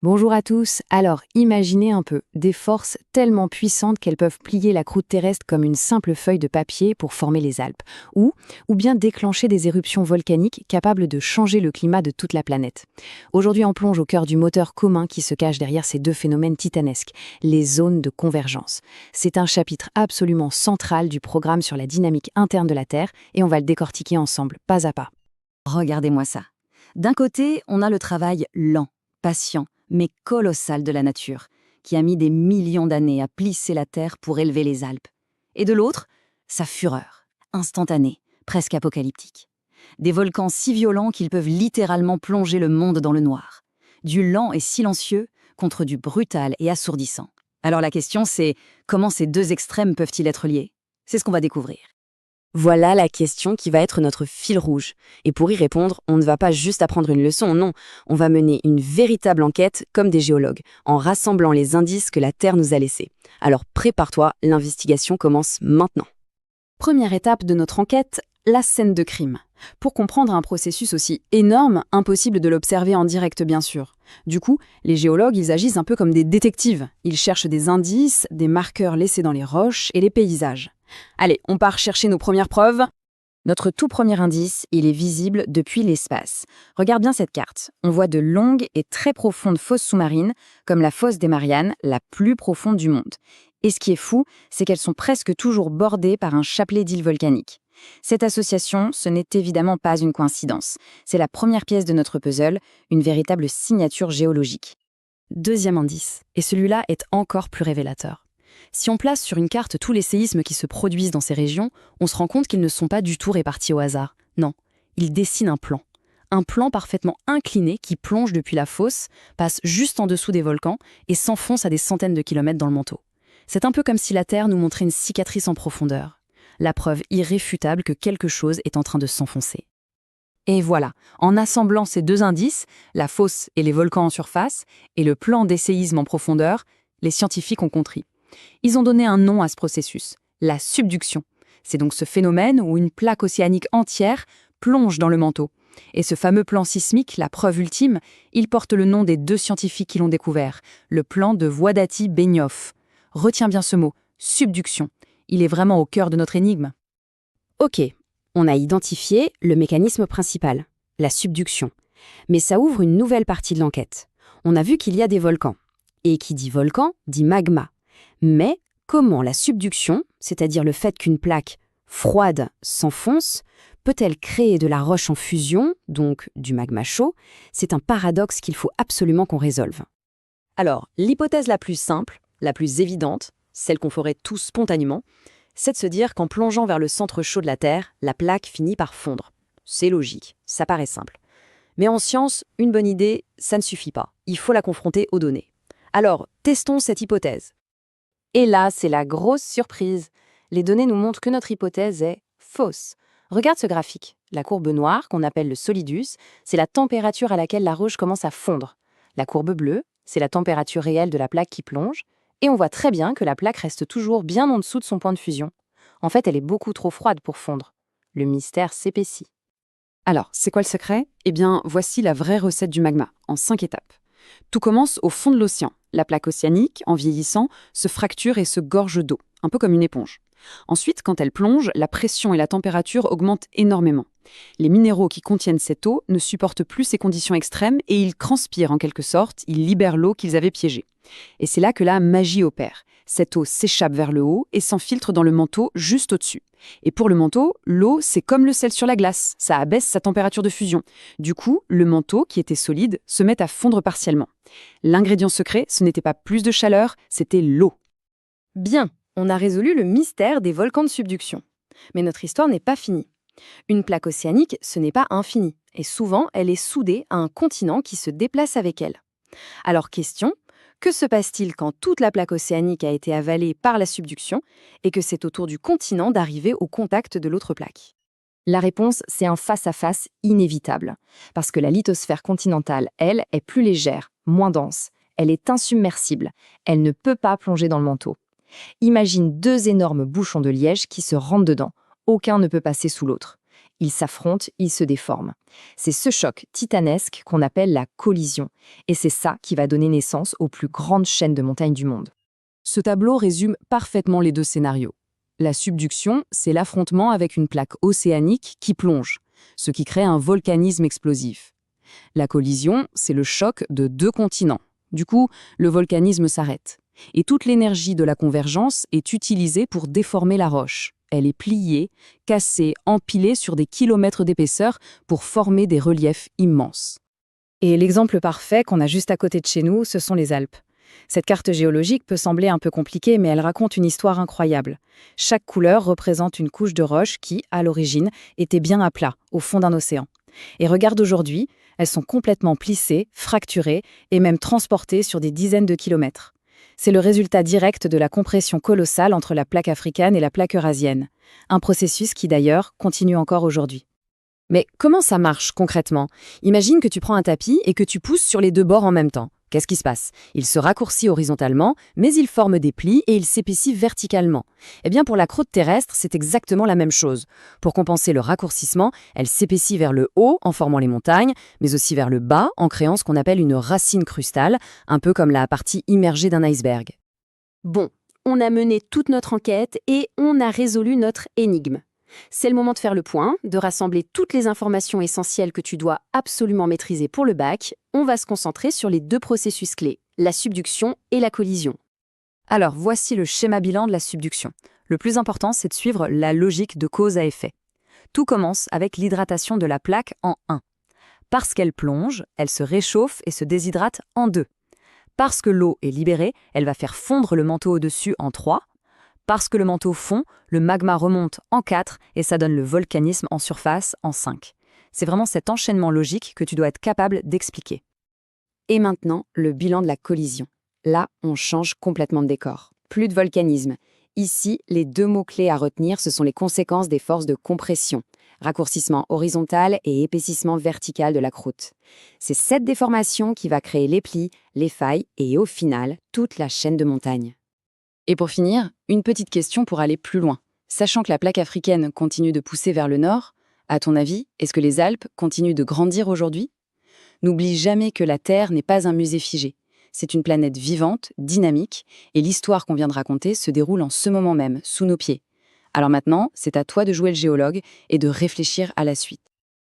Bonjour à tous. Alors, imaginez un peu, des forces tellement puissantes qu'elles peuvent plier la croûte terrestre comme une simple feuille de papier pour former les Alpes, ou bien déclencher des éruptions volcaniques capables de changer le climat de toute la planète. Aujourd'hui, on plonge au cœur du moteur commun qui se cache derrière ces deux phénomènes titanesques, les zones de convergence. C'est un chapitre absolument central du programme sur la dynamique interne de la Terre et on va le décortiquer ensemble, pas à pas. Regardez-moi ça. D'un côté, on a le travail lent, patient, mais colossal de la nature, qui a mis des millions d'années à plisser la Terre pour élever les Alpes. Et de l'autre, sa fureur, instantanée, presque apocalyptique. Des volcans si violents qu'ils peuvent littéralement plonger le monde dans le noir. Du lent et silencieux contre du brutal et assourdissant. Alors la question c'est, comment ces deux extrêmes peuvent-ils être liés? C'est ce qu'on va découvrir. Voilà la question qui va être notre fil rouge. Et pour y répondre, on ne va pas juste apprendre une leçon, non. On va mener une véritable enquête comme des géologues, en rassemblant les indices que la Terre nous a laissés. Alors prépare-toi, l'investigation commence maintenant. Première étape de notre enquête, la scène de crime. Pour comprendre un processus aussi énorme, impossible de l'observer en direct bien sûr. Du coup, les géologues, ils agissent un peu comme des détectives. Ils cherchent des indices, des marqueurs laissés dans les roches et les paysages. Allez, on part chercher nos premières preuves. Notre tout premier indice, il est visible depuis l'espace. Regarde bien cette carte. On voit de longues et très profondes fosses sous-marines, comme la fosse des Mariannes, la plus profonde du monde. Et ce qui est fou, c'est qu'elles sont presque toujours bordées par un chapelet d'îles volcaniques. Cette association, ce n'est évidemment pas une coïncidence. C'est la première pièce de notre puzzle, une véritable signature géologique. Deuxième indice, et celui-là est encore plus révélateur. Si on place sur une carte tous les séismes qui se produisent dans ces régions, on se rend compte qu'ils ne sont pas du tout répartis au hasard. Non, ils dessinent un plan. Un plan parfaitement incliné qui plonge depuis la fosse, passe juste en dessous des volcans et s'enfonce à des centaines de kilomètres dans le manteau. C'est un peu comme si la Terre nous montrait une cicatrice en profondeur. La preuve irréfutable que quelque chose est en train de s'enfoncer. Et voilà, en assemblant ces deux indices, la fosse et les volcans en surface, et le plan des séismes en profondeur, les scientifiques ont compris. Ils ont donné un nom à ce processus, la subduction. C'est donc ce phénomène où une plaque océanique entière plonge dans le manteau. Et ce fameux plan sismique, la preuve ultime, il porte le nom des deux scientifiques qui l'ont découvert, le plan de Voidati-Benioff. Retiens bien ce mot, subduction. Il est vraiment au cœur de notre énigme. Ok, on a identifié le mécanisme principal, la subduction. Mais ça ouvre une nouvelle partie de l'enquête. On a vu qu'il y a des volcans. Et qui dit volcan, dit magma. Mais comment la subduction, c'est-à-dire le fait qu'une plaque froide s'enfonce, peut-elle créer de la roche en fusion, donc du magma chaud? C'est un paradoxe qu'il faut absolument qu'on résolve. Alors, l'hypothèse la plus simple, la plus évidente, celle qu'on ferait tous spontanément, c'est de se dire qu'en plongeant vers le centre chaud de la Terre, la plaque finit par fondre. C'est logique, ça paraît simple. Mais en science, une bonne idée, ça ne suffit pas. Il faut la confronter aux données. Alors, testons cette hypothèse. Et là, c'est la grosse surprise. Les données nous montrent que notre hypothèse est fausse. Regarde ce graphique. La courbe noire, qu'on appelle le solidus, c'est la température à laquelle la roche commence à fondre. La courbe bleue, c'est la température réelle de la plaque qui plonge. Et on voit très bien que la plaque reste toujours bien en dessous de son point de fusion. En fait, elle est beaucoup trop froide pour fondre. Le mystère s'épaissit. Alors, c'est quoi le secret? Eh bien, voici la vraie recette du magma, en 5 étapes. Tout commence au fond de l'océan. La plaque océanique, en vieillissant, se fracture et se gorge d'eau, un peu comme une éponge. Ensuite, quand elle plonge, la pression et la température augmentent énormément. Les minéraux qui contiennent cette eau ne supportent plus ces conditions extrêmes et ils transpirent en quelque sorte, ils libèrent l'eau qu'ils avaient piégée. Et c'est là que la magie opère. Cette eau s'échappe vers le haut et s'infiltre dans le manteau juste au-dessus. Et pour le manteau, l'eau, c'est comme le sel sur la glace, ça abaisse sa température de fusion. Du coup, le manteau, qui était solide, se met à fondre partiellement. L'ingrédient secret, ce n'était pas plus de chaleur, c'était l'eau. Bien, on a résolu le mystère des volcans de subduction. Mais notre histoire n'est pas finie. Une plaque océanique, ce n'est pas infini. Et souvent, elle est soudée à un continent qui se déplace avec elle. Alors question, que se passe-t-il quand toute la plaque océanique a été avalée par la subduction et que c'est au tour du continent d'arriver au contact de l'autre plaque? La réponse, c'est un face-à-face inévitable. Parce que la lithosphère continentale, elle, est plus légère, moins dense. Elle est insubmersible. Elle ne peut pas plonger dans le manteau. Imagine deux énormes bouchons de liège qui se rentrent dedans. Aucun ne peut passer sous l'autre. Ils s'affrontent, ils se déforment. C'est ce choc titanesque qu'on appelle la collision. Et c'est ça qui va donner naissance aux plus grandes chaînes de montagnes du monde. Ce tableau résume parfaitement les deux scénarios. La subduction, c'est l'affrontement avec une plaque océanique qui plonge, ce qui crée un volcanisme explosif. La collision, c'est le choc de deux continents. Du coup, le volcanisme s'arrête. Et toute l'énergie de la convergence est utilisée pour déformer la roche. Elle est pliée, cassée, empilée sur des kilomètres d'épaisseur pour former des reliefs immenses. Et l'exemple parfait qu'on a juste à côté de chez nous, ce sont les Alpes. Cette carte géologique peut sembler un peu compliquée, mais elle raconte une histoire incroyable. Chaque couleur représente une couche de roche qui, à l'origine, était bien à plat, au fond d'un océan. Et regarde aujourd'hui, elles sont complètement plissées, fracturées et même transportées sur des dizaines de kilomètres. C'est le résultat direct de la compression colossale entre la plaque africaine et la plaque eurasienne. Un processus qui, d'ailleurs, continue encore aujourd'hui. Mais comment ça marche concrètement? Imagine que tu prends un tapis et que tu pousses sur les deux bords en même temps. Qu'est-ce qui se passe? Il se raccourcit horizontalement, mais il forme des plis et il s'épaissit verticalement. Eh bien, pour la croûte terrestre, c'est exactement la même chose. Pour compenser le raccourcissement, elle s'épaissit vers le haut en formant les montagnes, mais aussi vers le bas en créant ce qu'on appelle une racine crustale, un peu comme la partie immergée d'un iceberg. Bon, on a mené toute notre enquête et on a résolu notre énigme. C'est le moment de faire le point, de rassembler toutes les informations essentielles que tu dois absolument maîtriser pour le bac. On va se concentrer sur les deux processus clés, la subduction et la collision. Alors, voici le schéma bilan de la subduction. Le plus important, c'est de suivre la logique de cause à effet. Tout commence avec l'hydratation de la plaque en 1. Parce qu'elle plonge, elle se réchauffe et se déshydrate en 2. Parce que l'eau est libérée, elle va faire fondre le manteau au-dessus en 3. Parce que le manteau fond, le magma remonte en 4 et ça donne le volcanisme en surface en 5. C'est vraiment cet enchaînement logique que tu dois être capable d'expliquer. Et maintenant, le bilan de la collision. Là, on change complètement de décor. Plus de volcanisme. Ici, les deux mots-clés à retenir, ce sont les conséquences des forces de compression. Raccourcissement horizontal et épaississement vertical de la croûte. C'est cette déformation qui va créer les plis, les failles et au final, toute la chaîne de montagnes. Et pour finir, une petite question pour aller plus loin. Sachant que la plaque africaine continue de pousser vers le nord, à ton avis, est-ce que les Alpes continuent de grandir aujourd'hui? N'oublie jamais que la Terre n'est pas un musée figé. C'est une planète vivante, dynamique, et l'histoire qu'on vient de raconter se déroule en ce moment même, sous nos pieds. Alors maintenant, c'est à toi de jouer le géologue et de réfléchir à la suite.